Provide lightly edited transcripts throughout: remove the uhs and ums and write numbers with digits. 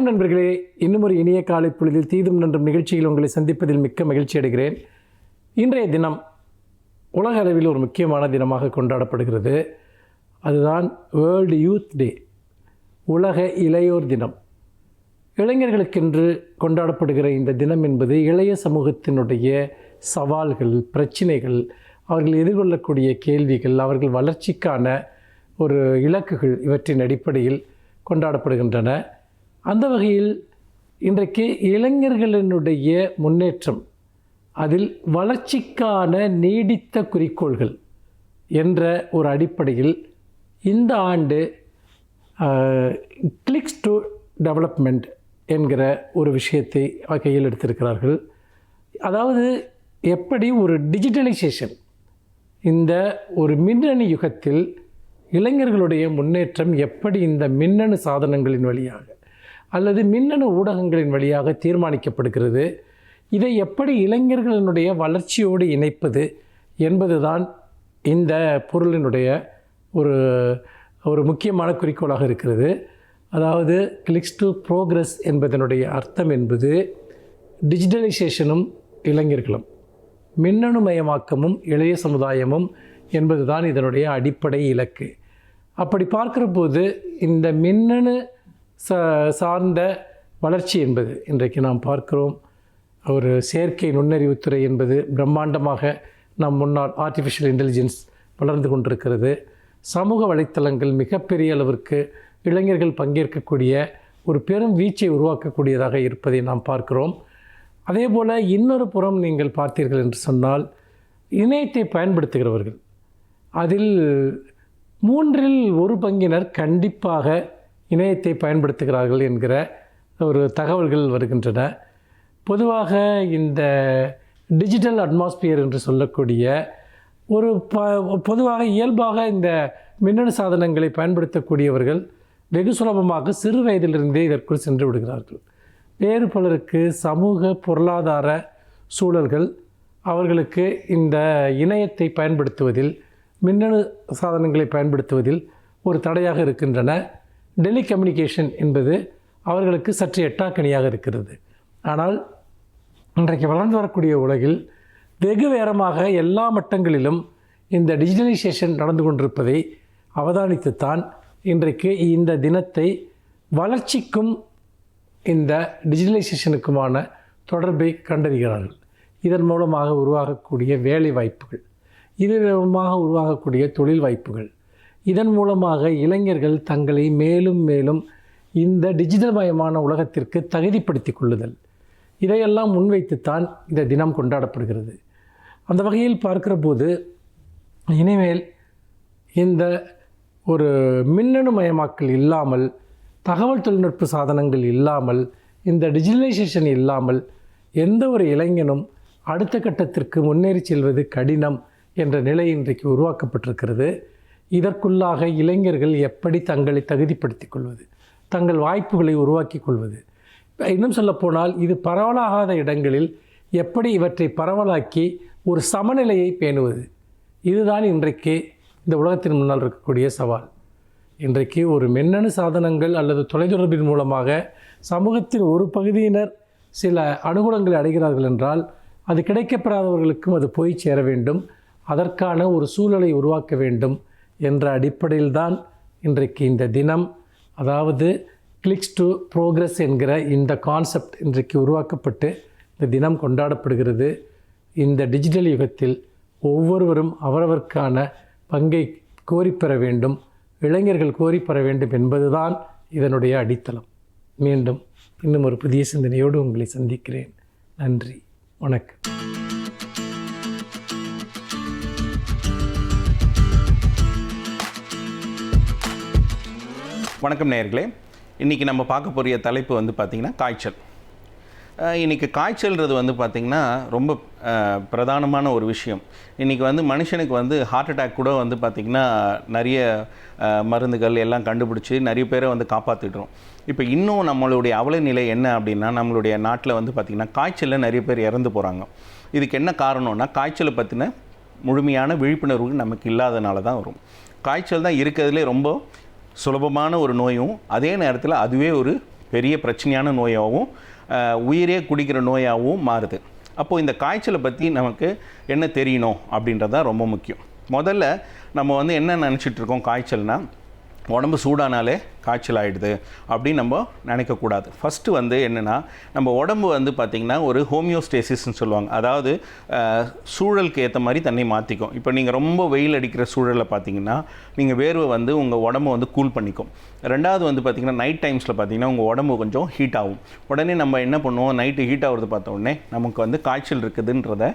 வணக்கம் நண்பர்களே, இன்னும் ஒரு இனிய காலை பொழுதில் தீதும் நன்றும் நிகழ்ச்சியில் உங்களை சந்திப்பதில் மிக்க மகிழ்ச்சி அடைகிறேன். இன்றைய தினம் உலக அளவில் ஒரு முக்கியமான தினமாக கொண்டாடப்படுகிறது. அதுதான் வேர்ல்டு யூத் டே, உலக இளையோர் தினம். இளைஞர்களுக்கென்று கொண்டாடப்படுகிற இந்த தினம் என்பது இளைய சமூகத்தினுடைய சவால்கள், பிரச்சினைகள், அவர்கள் எதிர்கொள்ளக்கூடிய கேள்விகள், அவர்கள் வளர்ச்சிக்கான ஒரு இலக்குகள், இவற்றின் அடிப்படையில் கொண்டாடப்படுகின்றன. அந்த வகையில் இன்றைக்கு இளைஞர்களினுடைய முன்னேற்றம், அதில் வளர்ச்சிக்கான நீடித்த குறிக்கோள்கள் என்ற ஒரு அடிப்படையில் இந்த ஆண்டு கிளிக்ஸ் டு டெவலப்மெண்ட் என்கிற ஒரு விஷயத்தை கையில் எடுத்திருக்கிறார்கள். அதாவது எப்படி ஒரு டிஜிட்டலைசேஷன், இந்த ஒரு மின்னணு யுகத்தில் இளைஞர்களுடைய முன்னேற்றம் எப்படி இந்த மின்னணு சாதனங்களின் வழியாக அல்லது மின்னணு ஊடகங்களின் வழியாக தீர்மானிக்கப்படுகிறது, இதை எப்படி இளைஞர்களினுடைய வளர்ச்சியோடு இணைப்பது என்பதுதான் இந்த பொருளினுடைய ஒரு முக்கியமான குறிக்கோளாக இருக்கிறது. அதாவது கிளிக்ஸ் டு ப்ரோக்ரஸ் என்பதனுடைய அர்த்தம் என்பது டிஜிட்டலைசேஷனும் இளைஞர்களும், மின்னணுமயமாக்கமும் இளைய சமுதாயமும் என்பதுதான் இதனுடைய அடிப்படை இலக்கு. அப்படி பார்க்கிற போது இந்த மின்னணு சார்ந்த வளர்ச்சி என்பது இன்றைக்கு நாம் பார்க்கிறோம். ஒரு செயற்கை நுண்ணறிவுத்துறை என்பது பிரம்மாண்டமாக நம் முன்னால் ஆர்டிஃபிஷியல் இன்டெலிஜென்ஸ் வளர்ந்து கொண்டிருக்கிறது. சமூக வலைத்தளங்கள் மிகப்பெரிய அளவிற்கு இளைஞர்கள் பங்கேற்கக்கூடிய ஒரு பெரும் வீச்சை உருவாக்கக்கூடியதாக இருப்பதை நாம் பார்க்கிறோம். அதே போல் இன்னொரு புறம் நீங்கள் பார்த்தீர்கள் என்று சொன்னால், இணையத்தை பயன்படுத்துகிறவர்கள் அதில் 1/3 கண்டிப்பாக இணையத்தை பயன்படுத்துகிறார்கள் என்கிற ஒரு தகவல்கள் வருகின்றன. பொதுவாக இந்த டிஜிட்டல் அட்மாஸ்பியர் என்று சொல்லக்கூடிய ஒரு பொதுவாக இயல்பாக இந்த மின்னணு சாதனங்களை பயன்படுத்தக்கூடியவர்கள் வெகு சுலபமாக சிறு வயதிலிருந்தே இதற்குள் சென்று விடுகிறார்கள். வேறு பலருக்கு சமூக பொருளாதார சூழல்கள் அவர்களுக்கு இந்த இணையத்தை பயன்படுத்துவதில், மின்னணு சாதனங்களை பயன்படுத்துவதில் ஒரு தடையாக இருக்கின்றன. டெலிகம்யூனிகேஷன் என்பது அவர்களுக்கு சற்று எட்டாக்கணியாக இருக்கிறது. ஆனால் இன்றைக்கு வளர்ந்து வரக்கூடிய உலகில் வெகு வேகமாக எல்லா மட்டங்களிலும் இந்த டிஜிட்டலைசேஷன் நடந்து கொண்டிருப்பதை அவதானித்துத்தான் இன்றைக்கு இந்த தினத்தை வளர்ச்சிக்கும் இந்த டிஜிட்டலைசேஷனுக்குமான தொடர்பை கண்டறிகிறார்கள். இதன் மூலமாக உருவாகக்கூடிய வேலை வாய்ப்புகள், இதன் மூலமாக உருவாகக்கூடிய தொழில் வாய்ப்புகள், இதன் மூலமாக இளைஞர்கள் தங்களை மேலும் மேலும் இந்த டிஜிட்டல் மயமான உலகத்திற்கு தகுதிப்படுத்தி கொள்ளுதல், இதையெல்லாம் முன்வைத்துத்தான் இந்த தினம் கொண்டாடப்படுகிறது. அந்த வகையில் பார்க்கிற போது இனிமேல் இந்த ஒரு மின்னணு மயமாக்கல் இல்லாமல், தகவல் தொழில்நுட்ப சாதனங்கள் இல்லாமல், இந்த டிஜிட்டலைசேஷன் இல்லாமல் எந்த ஒரு இளைஞனும் அடுத்த கட்டத்திற்கு முன்னேறி செல்வது கடினம் என்ற நிலை இன்றைக்கு உருவாக்கப்பட்டிருக்கிறது. இதற்குள்ளாக இளைஞர்கள் எப்படி தங்களை தகுதிப்படுத்திக் கொள்வது, தங்கள் வாய்ப்புகளை உருவாக்கி கொள்வது, இன்னும் சொல்லப்போனால் இது பரவலாகாத இடங்களில் எப்படி இவற்றை பரவலாக்கி ஒரு சமநிலையை பேணுவது, இதுதான் இன்றைக்கு இந்த உலகத்தின் முன்னால் இருக்கக்கூடிய சவால். இன்றைக்கு ஒரு மின்னணு சாதனங்கள் அல்லது தொலைத்தொடர்பின் மூலமாக சமூகத்தின் ஒரு பகுதியினர் சில அனுகூலங்களை அடைகிறார்கள் என்றால், அது கிடைக்கப்பெறாதவர்களுக்கும் அது போய் சேர வேண்டும், அதற்கான ஒரு சூழலை உருவாக்க வேண்டும் என்ற அடிப்படையில்தான் இன்றைக்கு இந்த தினம், அதாவது கிளிக்ஸ் டு ப்ரோக்ரஸ் என்கிற இந்த கான்செப்ட் இன்றைக்கு உருவாக்கப்பட்டு இந்த தினம் கொண்டாடப்படுகிறது. இந்த டிஜிட்டல் யுகத்தில் ஒவ்வொருவரும் அவரவருக்கான பங்கை கோரிப்பெற வேண்டும், இளைஞர்கள் கோரிப்பெற வேண்டும் என்பதுதான் இதனுடைய அடித்தளம். மீண்டும் இன்னும் ஒரு புதிய சிந்தனையோடு உங்களை சந்திக்கிறேன். நன்றி, வணக்கம். வணக்கம் நேயர்களே, இன்றைக்கி நம்ம பார்க்க போகிற தலைப்பு வந்து பார்த்திங்கன்னா காய்ச்சல். இன்றைக்கி காய்ச்சல்ன்றது வந்து பார்த்திங்கன்னா ரொம்ப பிரதானமான ஒரு விஷயம். இன்றைக்கி வந்து மனுஷனுக்கு வந்து ஹார்ட் அட்டாக் கூட வந்து பார்த்திங்கன்னா நிறைய மருந்துகள் எல்லாம் கண்டுபிடிச்சி நிறைய பேரை வந்து காப்பாற்றிடுறோம். இப்போ இன்னும் நம்மளுடைய அவல நிலை என்ன அப்படின்னா, நம்மளுடைய நாட்டில் வந்து பார்த்திங்கன்னா காய்ச்சலில் நிறைய பேர் இறந்து போகிறாங்க. இதுக்கு என்ன காரணம்னா, காய்ச்சலை பற்றின முழுமையான விழிப்புணர்வு நமக்கு இல்லாதனால தான் வரும். காய்ச்சல் தான் இருக்கிறதுலே ரொம்ப சுலபமான ஒரு நோயும், அதே நேரத்தில் அதுவே ஒரு பெரிய பிரச்சனையான நோயாகவும் உயிரே குடிக்கிற நோயாகவும் மாறுது. அப்போது இந்த காய்ச்சலை பற்றி நமக்கு என்ன தெரியணும் அப்படின்றது தான் ரொம்ப முக்கியம். முதல்ல நம்ம வந்து என்ன நினச்சிட்ருக்கோம், காய்ச்சல்னால் உடம்பு சூடானாலே காய்ச்சல் ஆகிடுது அப்படின்னு நம்ம நினைக்கக்கூடாது. ஃபஸ்ட்டு வந்து என்னென்னா, நம்ம உடம்பு வந்து பார்த்திங்கன்னா ஒரு ஹோமியோஸ்டேசிஸ்ன்னு சொல்லுவாங்க. அதாவது சூழலுக்கு ஏற்ற மாதிரி தண்ணி மாற்றிக்கும். இப்போ நீங்கள் ரொம்ப வெயில் அடிக்கிற சூழலில் பார்த்திங்கன்னா நீங்கள் வேர்வை வந்து உங்கள் உடம்பு வந்து கூல் பண்ணிக்கும். ரெண்டாவது வந்து பார்த்திங்கன்னா நைட் டைம்ஸில் பார்த்திங்கன்னா உங்கள் உடம்பு கொஞ்சம் ஹீட் ஆகும். உடனே நம்ம என்ன பண்ணுவோம், நைட்டு ஹீட் ஆகிறது பார்த்த உடனே நமக்கு வந்து காய்ச்சல் இருக்குதுன்றதை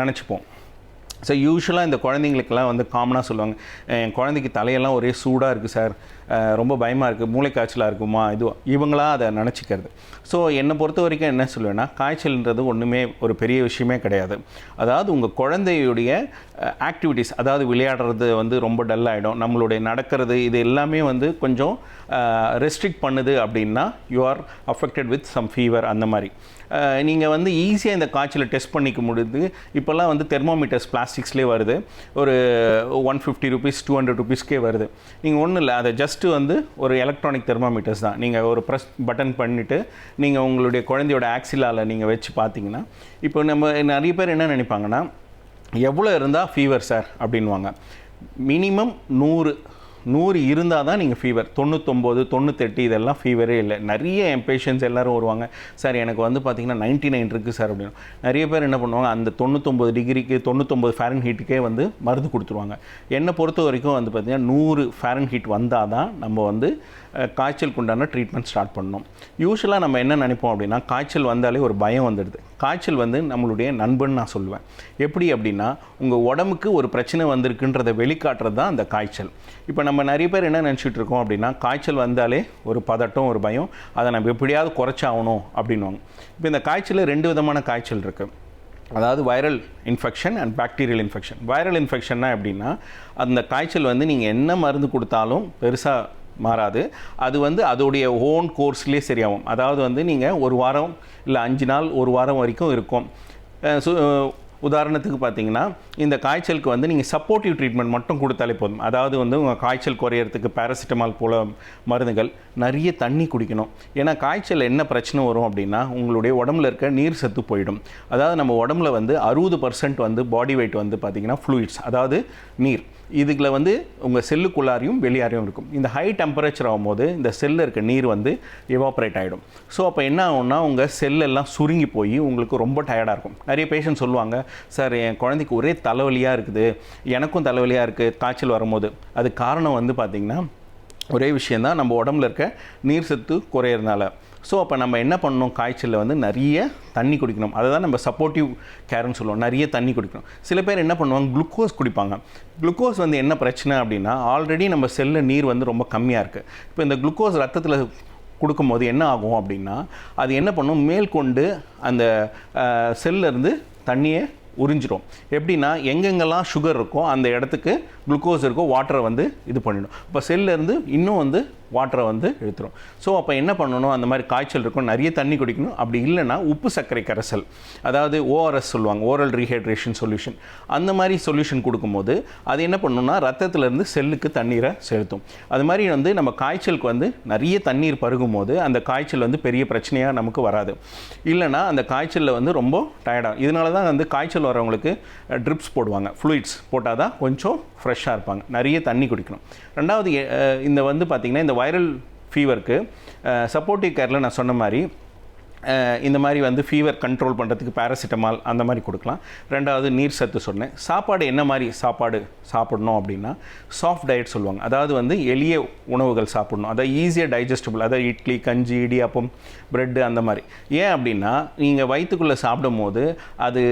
நினச்சிப்போம். ஸோ யூஸ்வலாக இந்த குழந்தைங்களுக்கெல்லாம் வந்து காமனாக சொல்லுவாங்க, என் குழந்தைக்கு தலையெல்லாம் ஒரே சூடாக இருக்குது சார், ரொம்ப பயமாக இருக்குது, மூளைக்காய்ச்சலாக இருக்குமா, இவங்களாம் அதை நினச்சிக்கிறது. ஸோ என்னை பொறுத்த வரைக்கும் என்ன சொல்லுவேன்னா, காய்ச்சல்ன்றது ஒன்றுமே ஒரு பெரிய விஷயமே கிடையாது. அதாவது உங்கள் குழந்தையுடைய ஆக்டிவிட்டீஸ், அதாவது விளையாடுறது வந்து ரொம்ப டல் ஆகிடும், நம்மளுடைய நடக்கிறது இது எல்லாமே வந்து கொஞ்சம் ரெஸ்ட்ரிக்ட் பண்ணுது அப்படின்னா you are affected with some fever. அந்த மாதிரி நீங்கள் வந்து ஈஸியாக இந்த காய்ச்சலை டெஸ்ட் பண்ணிக்க முடியுது. இப்போல்லாம் வந்து தெர்மோமீட்டர்ஸ் பிளாஸ்டிக்ஸ்லேயே வருது, ஒரு 150 rupees 200 rupeesக்கே வருது. நீங்கள் ஒன்றும் இல்லை, அதை ஜஸ்ட்டு வந்து ஒரு எலக்ட்ரானிக் தெர்மோமீட்டர்ஸ் தான். நீங்கள் ஒரு ப்ரெஸ் பட்டன் பண்ணிவிட்டு நீங்கள் உங்களுடைய குழந்தையோட ஆக்சிலால் நீங்கள் வச்சு பார்த்தீங்கன்னா, இப்போ நம்ம நிறைய பேர் என்ன நினைப்பாங்கன்னா, எவ்வளோ இருந்தால் ஃபீவர் சார் அப்படின்வாங்க. மினிமம் 100 இருந்தால் தான் நீங்கள் ஃபீவர். 99 98 இதெல்லாம் ஃபீவரே இல்லை. நிறைய என் பேஷண்ட்ஸ் எல்லோரும் வருவாங்க, சார் எனக்கு வந்து பார்த்திங்கன்னா 99 இருக்குது சார் அப்படின்னு. நிறைய பேர் என்ன பண்ணுவாங்க, அந்த 99 டிகிரிக்கு 99 ஃபாரன்ஹீட்டுக்கே வந்து மருந்து கொடுத்துருவாங்க. என்னை பொறுத்த வரைக்கும் வந்து பார்த்திங்கன்னா 100 ஃபாரன்ஹீட் வந்தால் தான் நம்ம வந்து காய்ச்சலுக்கு உண்டான ட்ரீட்மெண்ட் ஸ்டார்ட் பண்ணணும். யூஸ்வலாக நம்ம என்ன நினைப்போம் அப்படின்னா, காய்ச்சல் வந்தாலே ஒரு பயம் வந்துடுது. காய்ச்சல் வந்து நம்மளுடைய நண்பன் நான் சொல்லுவேன். எப்படி அப்படின்னா, உங்கள் உடம்புக்கு ஒரு பிரச்சனை வந்திருக்குன்றதை வெளிக்காட்டுறது தான் அந்த காய்ச்சல். இப்போ நம்ம நிறைய பேர் என்ன நினச்சிட்டு இருக்கோம் அப்படின்னா, காய்ச்சல் வந்தாலே ஒரு பதட்டம், ஒரு பயம், அதை நம்ம எப்படியாவது குறைச்சாகணும் அப்படின்வாங்க. இப்போ இந்த காய்ச்சலில் 2 விதமான காய்ச்சல் இருக்குது. அதாவது viral infection and bacterial infection. Viral இன்ஃபெக்ஷன்னா எப்படின்னா, அந்த காய்ச்சல் வந்து நீங்கள் என்ன மருந்து கொடுத்தாலும் பெருசாக மாறாது. அது வந்து அதோடைய ஓன் கோர்ஸ்லேயே சரியாகும். அதாவது வந்து நீங்கள் 1 வாரம் இல்லை 5 நாள் 1 வாரம் வரைக்கும் இருக்கும். உதாரணத்துக்கு பார்த்தீங்கன்னா, இந்த காய்ச்சலுக்கு வந்து நீங்கள் சப்போர்ட்டிவ் ட்ரீட்மெண்ட் மட்டும் கொடுத்தாலே போதும். அதாவது வந்து உங்கள் காய்ச்சல் குறையிறதுக்கு பேராசிட்டமால் போல மருந்துகள், நிறைய தண்ணி குடிக்கணும். ஏன்னா காய்ச்சல் என்ன பிரச்சனை வரும் அப்படின்னா, உங்களுடைய உடம்புல இருக்க நீர் சத்து போயிடும். அதாவது நம்ம உடம்புல வந்து 60% வந்து பாடி வெயிட் வந்து பார்த்திங்கன்னா ஃப்ளூயிட்ஸ், அதாவது நீர். இதுக்குள்ள வந்து உங்கள் செல்லுக்குள்ளாரையும் வெளியாரையும் இருக்கும். இந்த ஹை டெம்பரேச்சர் ஆகும்போது இந்த செல்லில் இருக்க நீர் வந்து எவாப்ரேட் ஆகிடும். ஸோ அப்போ என்ன ஆகும்னா, உங்கள் செல்லெல்லாம் சுருங்கி போய் உங்களுக்கு ரொம்ப டயர்டாக இருக்கும். நிறைய பேஷண்ட் சொல்லுவாங்க, சார் என் குழந்தைக்கு ஒரே தலைவலியாக இருக்குது, எனக்கும் தலைவலியாக இருக்குது காய்ச்சல் வரும்போது. அது காரணம் வந்து பார்த்திங்கன்னா ஒரே விஷயந்தான், நம்ம உடம்புல இருக்க நீர் சத்து குறையிறதுனால. ஸோ அப்போ நம்ம என்ன பண்ணணும், காய்ச்சலில் வந்து நிறைய தண்ணி குடிக்கணும். அதை தான் நம்ம சப்போர்ட்டிவ் கேர்னு சொல்லுவோம். நிறைய தண்ணி குடிக்கணும். சில பேர் என்ன பண்ணுவாங்க, குளுக்கோஸ் குடிப்பாங்க. குளுக்கோஸ் வந்து என்ன பிரச்சனை அப்படின்னா, ஆல்ரெடி நம்ம செல்லில் நீர் வந்து ரொம்ப கம்மியாக இருக்குது. இப்போ இந்த குளுக்கோஸ் ரத்தத்தில் கொடுக்கும்போது என்ன ஆகும் அப்படின்னா, அது என்ன பண்ணும், மேற்கொண்டு அந்த செல்லிருந்து தண்ணியை உறிஞ்சிரும். எப்படின்னா, எங்கெங்கெல்லாம் சுகர் இருக்கோ அந்த இடத்துக்கு குளுக்கோஸ் இருக்கோ வாட்டரை வந்து இது பண்ணிடும். இப்போ செல்லேருந்து இன்னும் வந்து வாட்டரை வந்து இழுத்துரும். ஸோ அப்போ என்ன பண்ணணும், அந்த மாதிரி காய்ச்சல் இருக்கும், நிறைய தண்ணி குடிக்கணும். அப்படி இல்லைன்னா உப்பு சர்க்கரை கரைசல், அதாவது ஓஆர்எஸ் சொல்லுவாங்க, ஓரல் ரீஹைட்ரேஷன் சொல்யூஷன். அந்த மாதிரி சொல்யூஷன் கொடுக்கும்போது அது என்ன பண்ணணும்னா, ரத்தத்திலேருந்து செல்லுக்கு தண்ணீரை செலுத்தும். அது மாதிரி வந்து நம்ம காய்ச்சலுக்கு வந்து நிறைய தண்ணீர் பருகும் போது அந்த காய்ச்சல் வந்து பெரிய பிரச்சனையாக நமக்கு வராது. இல்லைனா அந்த காய்ச்சலில் வந்து ரொம்ப டயர்டாகும். இதனால தான் வந்து காய்ச்சல் வரவங்களுக்கு ட்ரிப்ஸ் போடுவாங்க. ஃப்ளூயிட்ஸ் போட்டால் தான் கொஞ்சம் ஃப்ரெஷ்ஷாக இருப்பாங்க. நிறைய தண்ணி குடிக்கணும். ரெண்டாவது, இந்த வந்து பார்த்திங்கன்னா, இந்த வைரல் ஃபீவருக்கு சப்போர்ட்டிவ் கேரில் நான் சொன்ன மாதிரி இந்த மாதிரி வந்து ஃபீவர் கண்ட்ரோல் பண்ணுறதுக்கு பேராசிட்டமால் அந்த மாதிரி கொடுக்கலாம். ரெண்டாவது, நீர் சத்து சொன்னேன். சாப்பாடு என்ன மாதிரி சாப்பாடு சாப்பிடணும் அப்படின்னா, சாஃப்ட் டயட் சொல்லுவாங்க. அதாவது வந்து எளிய உணவுகள் சாப்பிடணும். அதாவது ஈஸியாக டைஜஸ்டபிள், அதாவது இட்லி, கஞ்சி, இடியாப்பம், ப்ரெட்டு அந்த மாதிரி. ஏன் அப்படின்னா, நீங்கள் வயிற்றுக்குள்ளே சாப்பிடும் போது அது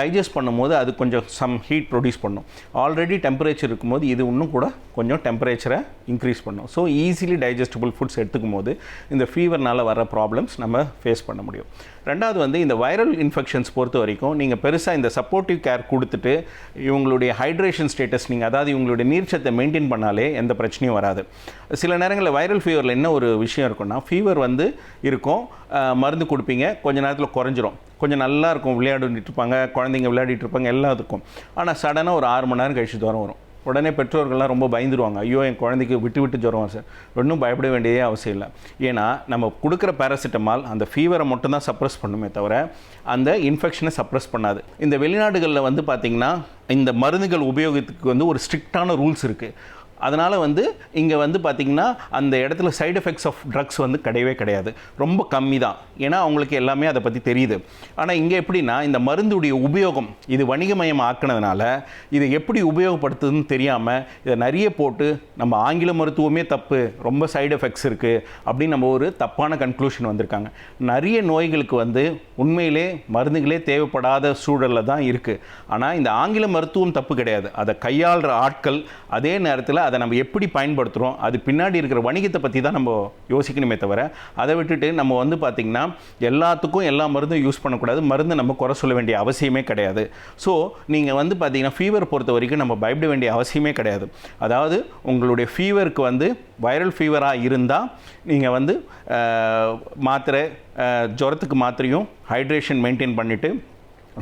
டைஜஸ்ட் பண்ணும்போது அது கொஞ்சம் சம் ஹீட் ப்ரொடியூஸ் பண்ணும். ஆல்ரெடி டெம்பரேச்சர் இருக்கும்போது இது இன்னும் கூட கொஞ்சம் டெம்பரேச்சரை இன்க்ரீஸ் பண்ணும். ஸோ ஈஸிலி டைஜஸ்டபிள் ஃபுட்ஸ் எடுத்துக்கும் போது இந்த ஃபீவர்னால் வர ப்ராப்ளம்ஸ் நம்ம ஃபேஸ் பண்ண முடியும். ரெண்டாவது வந்து, இந்த வைரல் இன்ஃபெக்ஷன்ஸ் பொறுத்த வரைக்கும் நீங்கள் பெருசாக இந்த சப்போர்ட்டிவ் கேர் கொடுத்துட்டு இவங்களுடைய ஹைட்ரேஷன் ஸ்டேட்டஸ், நீங்கள் அதாவது இவங்களுடைய நீர்ச்சத்தை மெயின்டைன் பண்ணாலே எந்த பிரச்சனையும் வராது. சில நேரங்களில் வைரல் ஃபீவரில் என்ன ஒரு விஷயம் இருக்குன்னா, ஃபீவர் வந்து இருக்கும், மருந்து கொடுப்பீங்க, கொஞ்ச நேரத்தில் குறைஞ்சிரும், கொஞ்சம் நல்லா இருக்கும், விளையாடிட்டு இருப்பாங்க, குழந்தைங்க விளையாடிட்டு இருப்பாங்க, எல்லாம் இருக்கும். ஆனால் சடனாக ஒரு 6 மணி நேரம் கழிச்சு ஜுரம் வரும். உடனே பெற்றோர்கள்லாம் ரொம்ப பயந்துருவாங்க. ஐயோ என் குழந்தைக்கு விட்டு ஜுரம் சார். ஒன்றும் பயப்பட வேண்டியதே அவசியம் இல்லை. ஏன்னா நம்ம கொடுக்குற பேராசிட்டமால் அந்த ஃபீவரை மட்டும் தான் சப்ரஸ் பண்ணுமே தவிர அந்த இன்ஃபெக்ஷனை சப்ரஸ் பண்ணாது. இந்த வெளிநாடுகளில் வந்து பார்த்திங்கன்னா இந்த மருந்துகள் உபயோகத்துக்கு வந்து ஒரு ஸ்ட்ரிக்டான ரூல்ஸ் இருக்குது. அதனால் வந்து இங்கே வந்து பார்த்திங்கன்னா அந்த இடத்துல சைடு எஃபெக்ட்ஸ் ஆஃப் ட்ரக்ஸ் வந்து கிடையாது, ரொம்ப கம்மி தான். ஏன்னா அவங்களுக்கு எல்லாமே அதை பற்றி தெரியுது. ஆனால் இங்கே எப்படின்னா இந்த மருந்துடைய உபயோகம் இது வணிகமயம் ஆக்கினதுனால இதை எப்படி உபயோகப்படுத்துதுன்னு தெரியாமல் இதை நிறைய போட்டு நம்ம ஆங்கில மருத்துவமே தப்பு, ரொம்ப சைடு எஃபெக்ட்ஸ் இருக்குது அப்படின்னு நம்ம ஒரு தப்பான கன்க்ளூஷன் வந்திருக்காங்க. நிறைய நோய்களுக்கு வந்து உண்மையிலே மருந்துகளே தேவைப்படாத சூழலில் தான் இருக்குது. ஆனால் இந்த ஆங்கில மருத்துவம் தப்பு கிடையாது, அதை கையாளுற ஆட்கள் அதே நேரத்தில் அதை நம்ம எப்படி பயன்படுத்துகிறோம், அது பின்னாடி இருக்கிற வணிகத்தை பற்றி தான் நம்ம யோசிக்கணுமே தவிர அதை விட்டுட்டு நம்ம வந்து பார்த்திங்கன்னா எல்லாத்துக்கும் எல்லா மருந்தும் யூஸ் பண்ணக்கூடாது. மருந்து நம்ம குறை சொல்ல வேண்டிய அவசியமே கிடையாது. ஸோ நீங்கள் வந்து பார்த்திங்கன்னா ஃபீவர் பொறுத்த வரைக்கும் நம்ம பயப்பட வேண்டிய அவசியமே கிடையாது. அதாவது உங்களுடைய ஃபீவருக்கு வந்து வைரல் ஃபீவராக இருந்தால் நீங்கள் வந்து மாத்திரை, ஜுரத்துக்கு மாத்திரையும் ஹைட்ரேஷன் மெயின்டைன் பண்ணிவிட்டு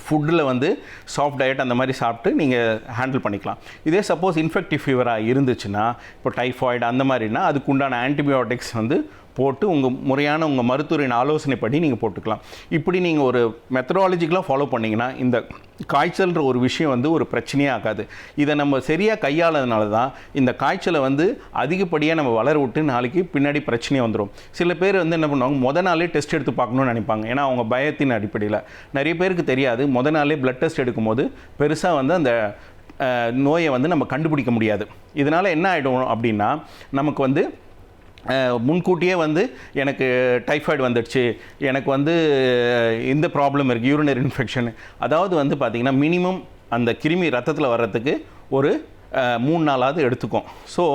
ஃபுட்டில் வந்து சாஃப்ட் டயட் அந்த மாதிரி சாப்பிட்டு நீங்கள் ஹேண்டில் பண்ணிக்கலாம். இதே சப்போஸ் இன்ஃபெக்டிவ் ஃபீவராக இருந்துச்சுன்னா, இப்போ டைஃபாய்டு அந்த மாதிரினா அதுக்கு உண்டான ஆன்டிபயோட்டிக்ஸ் வந்து போட்டு முறையான உங்கள் மருத்துவரின் ஆலோசனைப்படி நீங்கள் போட்டுக்கலாம். இப்படி நீங்கள் ஒரு மெத்தடாலஜிக்கலாக ஃபாலோ பண்ணிங்கன்னா இந்த காய்ச்சல்ன்ற ஒரு விஷயம் வந்து ஒரு பிரச்சனையே ஆகாது. இதை நம்ம சரியாக கையாளதுனால தான் இந்த காய்ச்சலை வந்து அதிகப்படியாக நம்ம வளர விட்டு நாளைக்கு பின்னாடி பிரச்சனையே வந்துடும். சில பேர் வந்து என்ன பண்ணுவாங்க, நாளே டெஸ்ட் எடுத்து பார்க்கணும்னு நினைப்பாங்க. ஏன்னா அவங்க பயத்தின் அடிப்படையில். நிறைய பேருக்கு தெரியாது, நாளே பிளட் டெஸ்ட் எடுக்கும்போது பெருசாக வந்து அந்த நோயை வந்து நம்ம கண்டுபிடிக்க முடியாது. இதனால் என்ன ஆகிடும் அப்படின்னா, நமக்கு வந்து முன்கூட்டியே வந்து எனக்கு டைஃபாய்டு வந்துடுச்சு, எனக்கு வந்து இந்த ப்ராப்ளம் இருக்குது, யூரினரி இன்ஃபெக்ஷன். அதாவது வந்து பார்த்திங்கன்னா மினிமம் அந்த கிருமி ரத்தத்தில் வர்றதுக்கு ஒரு 3 நாளாவது எடுத்துக்கும். ஸோ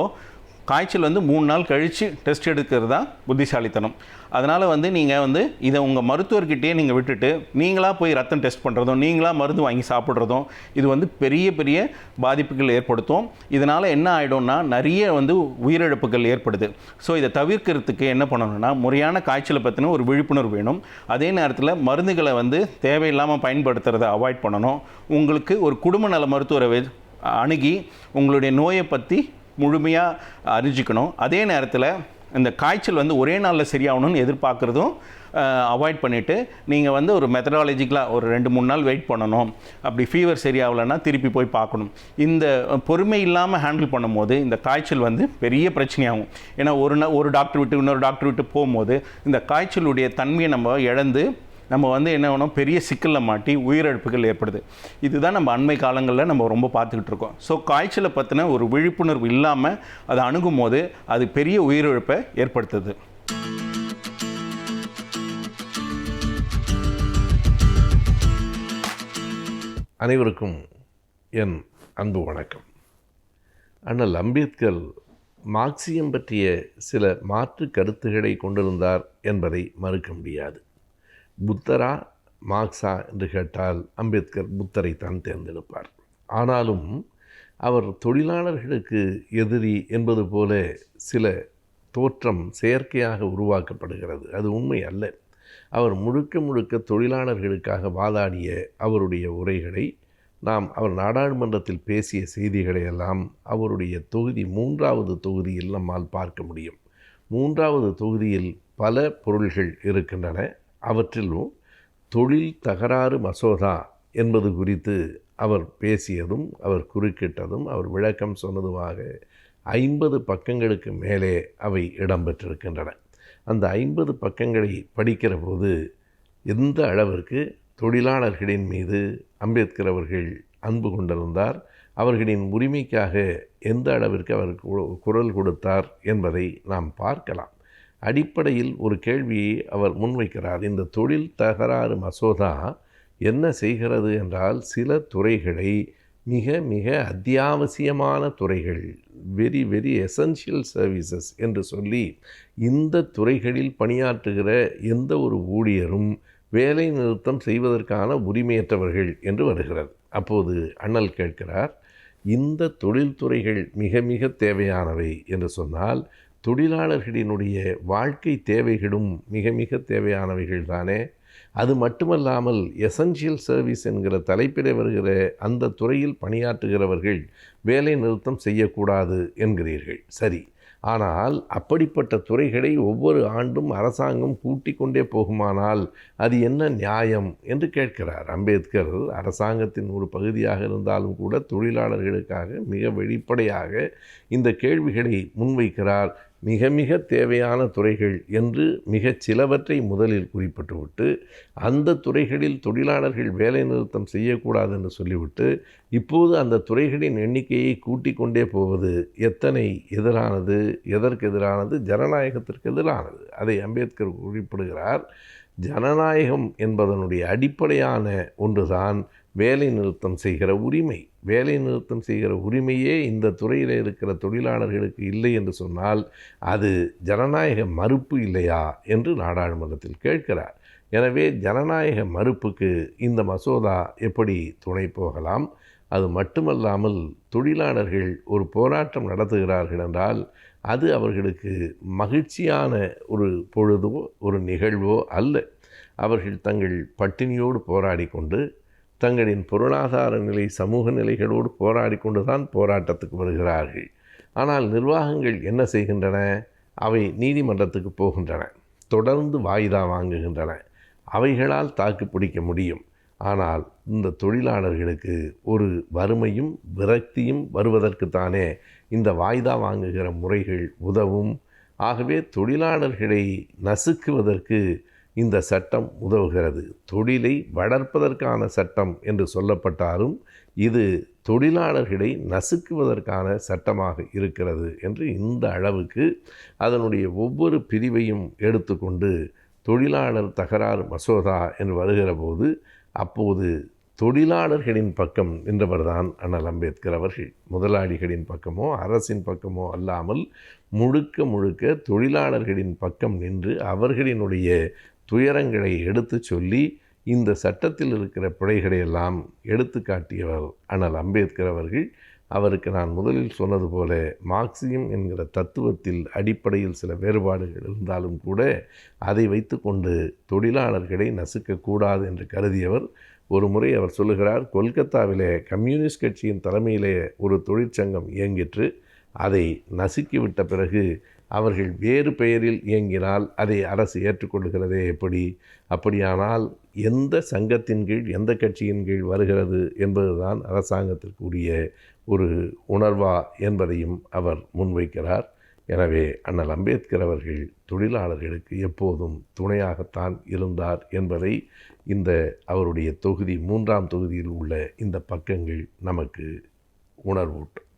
காய்ச்சல் வந்து 3 நாள் கழித்து டெஸ்ட் எடுக்கிறது தான் புத்திசாலித்தனம். அதனால் வந்து நீங்கள் வந்து இதை உங்கள் மருத்துவர்கிட்டயே நீங்கள் விட்டுட்டு நீங்களாக போய் ரத்தம் டெஸ்ட் பண்ணுறதும் நீங்களாக மருந்து வாங்கி சாப்பிட்றதும் இது வந்து பெரிய பெரிய பாதிப்புகள் ஏற்படுத்தும். இதனால் என்ன ஆகிடும்னா நிறைய வந்து உயிரிழப்புகள் ஏற்படுது. ஸோ இதை தவிர்க்கிறதுக்கு என்ன பண்ணணும்னா முறையான காய்ச்சலை பற்றின ஒரு விழிப்புணர்வு வேணும். அதே நேரத்தில் மருந்துகளை வந்து தேவையில்லாமல் பயன்படுத்துகிறத அவாய்ட் பண்ணணும். உங்களுக்கு ஒரு குடும்ப நல மருத்துவரை அணுகி உங்களுடைய நோயை பற்றி முழுமையாக அறிஞ்சிக்கணும். அதே நேரத்தில் இந்த காய்ச்சல் வந்து ஒரே நாளில் சரியாகணும்னு எதிர்பார்க்குறதும் அவாய்ட் பண்ணிவிட்டு நீங்கள் வந்து ஒரு மெத்தடாலஜிக்கலாக ஒரு 2-3 நாள் வெயிட் பண்ணணும். அப்படி ஃபீவர் சரியாகலைன்னா திருப்பி போய் பார்க்கணும். இந்த பொறுமை இல்லாமல் ஹேண்டில் பண்ணும்போது இந்த காய்ச்சல் வந்து பெரிய பிரச்சனையாகும். ஏன்னா ஒரு டாக்டர் விட்டு இன்னொரு டாக்டர் விட்டு போகும்போது இந்த காய்ச்சலுடைய தன்மையை நம்ம இழந்து நம்ம வந்து என்ன வேணும், பெரிய சிக்கலில் மாட்டி உயிரிழப்புகள் ஏற்படுது. இதுதான் நம்ம அண்மை காலங்களில் நம்ம ரொம்ப பார்த்துக்கிட்டு இருக்கோம். ஸோ காய்ச்சலை பற்றின ஒரு விழிப்புணர்வு இல்லாமல் அதை அணுகும் போது அது பெரிய உயிரிழப்பை ஏற்படுத்துது. அனைவருக்கும் என் அன்பு வணக்கம். அண்ணல் அம்பேத்கர் மார்க்சியம் பற்றிய சில மாற்று கருத்துக்களை கொண்டிருந்தார் என்பதை மறுக்க முடியாது. புத்தரா மார்க்ஸா என்று கேட்டால் அம்பேத்கர் புத்தரைத்தான் தேர்ந்தெடுப்பார். ஆனாலும் அவர் தொழிலாளர்களுக்கு எதிரி என்பது போல சில தோற்றம் செயற்கையாக உருவாக்கப்படுகிறது. அது உண்மை அல்ல. அவர் முழுக்க தொழிலாளர்களுக்காக வாதாடிய அவருடைய உரைகளை நாம் அவர் நாடாளுமன்றத்தில் பேசிய செய்திகளை எல்லாம் அவருடைய தொகுதி 3வது தொகுதியில் நம்மால் பார்க்க முடியும். 3வது தொகுதியில் பல பொருள்கள் இருக்கின்றன. அவற்றிலும் தொழில் தகராறு மசோதா என்பது குறித்து அவர் பேசியதும் அவர் குறுக்கிட்டதும் அவர் விளக்கம் சொன்னதுமாக 50 பக்கங்களுக்கு மேலே அவை இடம்பெற்றிருக்கின்றன. அந்த 50 பக்கங்களை படிக்கிற போது எந்த அளவிற்கு தொழிலாளர்களின் மீது அம்பேத்கர் அவர்கள் அன்பு கொண்டிருந்தார், அவர்களின் உரிமைக்காக எந்த அளவிற்கு அவர் குரல் கொடுத்தார் என்பதை நாம் பார்க்கலாம். அடிப்படையில் ஒரு கேள்வியை அவர் முன்வைக்கிறார். இந்த தொழில் தகராறு மசோதா என்ன செய்கிறது என்றால், சில துறைகளை மிக அத்தியாவசியமான துறைகள், வெரி எசென்ஷியல் சர்வீசஸ் என்று சொல்லி இந்த துறைகளில் பணியாற்றுகிற எந்த ஒரு ஊழியரும் வேலை நிறுத்தம் செய்வதற்கான உரிமையற்றவர்கள் என்று வருகிறது. அப்போது அண்ணல் கேட்கிறார், இந்த தொழில்துறைகள் மிக தேவையானவை என்று சொன்னால் தொழிலாளர்களினுடைய வாழ்க்கை தேவைகளும் மிக தேவையானவைகள் தானே. அது மட்டுமல்லாமல் எசென்ஷியல் சர்வீஸ் என்கிற தலைப்பிட வருகிற அந்த துறையில் பணியாற்றுகிறவர்கள் வேலை நிறுத்தம் செய்யக்கூடாது என்கிறீர்கள். சரி, ஆனால் அப்படிப்பட்ட துறைகளை ஒவ்வொரு ஆண்டும் அரசாங்கம் கூட்டிக் கொண்டே போகுமானால் அது என்ன நியாயம் என்று கேட்கிறார். அம்பேத்கர் அரசாங்கத்தின் ஒரு பகுதியாக இருந்தாலும் கூட தொழிலாளர்களுக்காக மிக வெளிப்படையாக இந்த கேள்விகளை முன்வைக்கிறார். மிக மிக தேவையான துறைகள் என்று மிகச் சிலவற்றை முதலில் குறிப்பிட்டுவிட்டு அந்த துறைகளில் தொழிலாளர்கள் வேலை நிறுத்தம் செய்யக்கூடாது என்று சொல்லிவிட்டு இப்போது அந்த துறைகளின் எண்ணிக்கையை கூட்டிக் கொண்டே போவது எத்தனை எதிரானது, எதற்கு எதிரானது? ஜனநாயகத்திற்கு எதிரானது. அதை அம்பேத்கர் குறிப்பிடுகிறார். ஜனநாயகம் என்பதனுடைய அடிப்படையான ஒன்றுதான் வேலை நிறுத்தம் செய்கிற உரிமை. வேலை நிறுத்தம் செய்கிற உரிமையே இந்த துறையில் இருக்கிற தொழிலாளர்களுக்கு இல்லை என்று சொன்னால் அது ஜனநாயக மறுப்பு இல்லையா என்று நாடாளுமன்றத்தில் கேட்கிறார். எனவே ஜனநாயக மறுப்புக்கு இந்த மசோதா எப்படி துணை போகலாம்? அது மட்டுமல்லாமல் தொழிலாளர்கள் ஒரு போராட்டம் நடத்துகிறார்கள் என்றால் அது அவர்களுக்கு மகிழ்ச்சியான ஒரு பொழுதோ ஒரு நிகழ்வோ அல்ல. அவர்கள் தங்கள் பட்டினியோடு போராடி கொண்டு தங்களின் பொருளாதார நிலை சமூக நிலைகளோடு போராடி கொண்டு தான் போராட்டத்துக்கு வருகிறார்கள். ஆனால் நிர்வாகங்கள் என்ன செய்கின்றன? அவை நீதிமன்றத்துக்கு போகின்றன, தொடர்ந்து வாய்தா வாங்குகின்றன. அவைகளால் தாக்கு பிடிக்க முடியும். ஆனால் இந்த தொழிலாளர்களுக்கு ஒரு வறுமையும் விரக்தியும் வருவதற்குத்தானே இந்த வாய்தா வாங்குகிற முறைகள் உதவும். ஆகவே தொழிலாளர்களை நசுக்குவதற்கு இந்த சட்டம் உதவுகிறது. தொழிலை வளர்ப்பதற்கான சட்டம் என்று சொல்லப்பட்டாலும் இது தொழிலாளர்களை நசுக்குவதற்கான சட்டமாக இருக்கிறது என்று இந்த அளவுக்கு அதனுடைய ஒவ்வொரு பிரிவையும் எடுத்துக்கொண்டு தொழிலாளர் தகராறு மசோதா என்று வருகிற போது அப்போது தொழிலாளர்களின் பக்கம் நின்றவர்தான் அண்ணல் அம்பேத்கர் அவர்கள். முதலாளிகளின் பக்கமோ அரசின் பக்கமோ அல்லாமல் முழுக்க முழுக்க தொழிலாளர்களின் பக்கம் நின்று அவர்களினுடைய துயரங்களை எடுத்து சொல்லி இந்த சட்டத்தில் இருக்கிற பிழைகளையெல்லாம் எடுத்து காட்டியவர் அண்ணல் அம்பேத்கர் அவர்கள். அவருக்கு நான் முதலில் சொன்னது போல மார்க்சியம் என்கிற தத்துவத்தில் அடிப்படையில் சில வேறுபாடுகள் இருந்தாலும் கூட அதை வைத்து கொண்டு தொழிலாளர்களை நசுக்கக்கூடாது என்று கருதியவர். ஒரு முறை அவர் சொல்லுகிறார், கொல்கத்தாவிலே கம்யூனிஸ்ட் கட்சியின் தலைமையிலே ஒரு தொழிற்சங்கம் இயங்கிற்று. அதை நசுக்கிவிட்ட பிறகு அவர்கள் வேறு பெயரில் இயங்கினால் அதை அரசு ஏற்றுக்கொள்கிறதே எப்படி? அப்படியானால் எந்த சங்கத்தின் கீழ் எந்த கட்சியின் கீழ் வருகிறது என்பதுதான் அரசாங்கத்திற்குரிய ஒரு உணர்வா என்பதையும் அவர் முன்வைக்கிறார். எனவே அண்ணல் அம்பேத்கர் அவர்கள் தொழிலாளர்களுக்கு எப்போதும் துணையாகத்தான் இருந்தார் என்பதை இந்த அவருடைய தொகுதி 3ஆம் தொகுதியில் உள்ள இந்த பக்கங்கள் நமக்கு உணர்வூட்டும்.